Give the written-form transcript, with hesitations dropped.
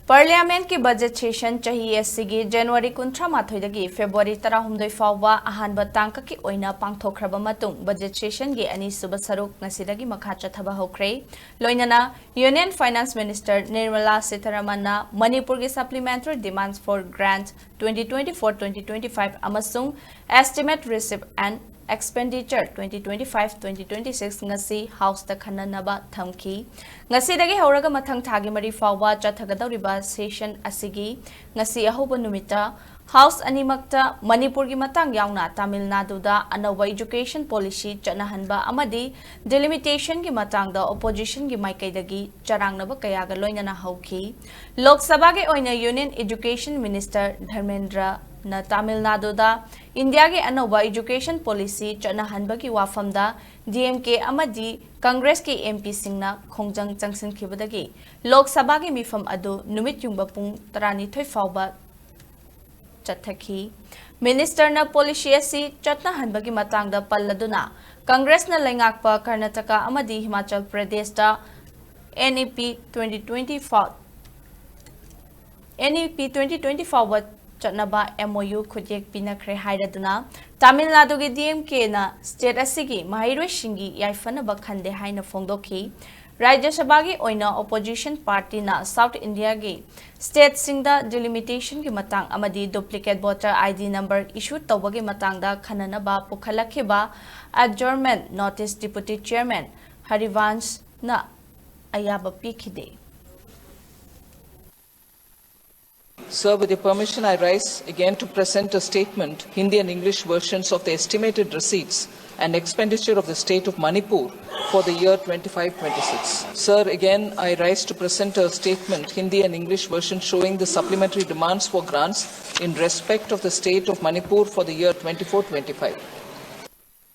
Parliament ki budget session chahi SCG January 13 dagi February 13 fawba ahanba tangka ki oina pangthokhraba matung budget session gi ani suba saruk ngasidagi makha chathaba hokre loinana Union Finance Minister Nirmala Sitharaman na Manipur gi supplementary demands for grant 2024-2025 amasung estimate receipt and expenditure 2025-2026 ngasi house ta khananaba thamki ngasi dagi hauraga mathang thagi mari fawwa chathagadawriba session asigi ngasi ahoba numita house animakta Manipur gi matang yauna Tamil Nadu da anawa education policy chanahanba amadi delimitation gi matang da opposition gi maikai dagi charangnaba kayaga loinana hauki Lok Sabha ge oina Union Education Minister Dharmendra na Tamil Nadu da India ge anawa education policy chanahanba gi wafam da DMK amadi Congress ke MP singna khongjang changsin khibadagi Lok Sabha ge mifam adu numit yungba pung 32 fawba chathaki Minister na policy asi chatna hanbagi matang da palladuna Congress na laingakpa Karnataka amadi Himachal Pradesh da NEP 2024 Chatnaba MOU khujek pinakhre hairaduna Tamil Nadu gi DMK na state asigi mahiroi singi yaifana bakhande haina phongdokhi Rajya Sabha gi oina opposition party na South India gi state singda delimitation gi matang amadi duplicate voter ID number issue tawagi matang da khananaba pukhalakhiba adjournment notice deputy chairman Harivansh na ayaba pikhide Sir, with your permission, I rise again to present a statement, Hindi and English versions of the estimated receipts and expenditure of the state of Manipur for the year 25-26. Sir, again, I rise to present a statement, Hindi and English version showing the supplementary demands for grants in respect of the state of Manipur for the year 24-25.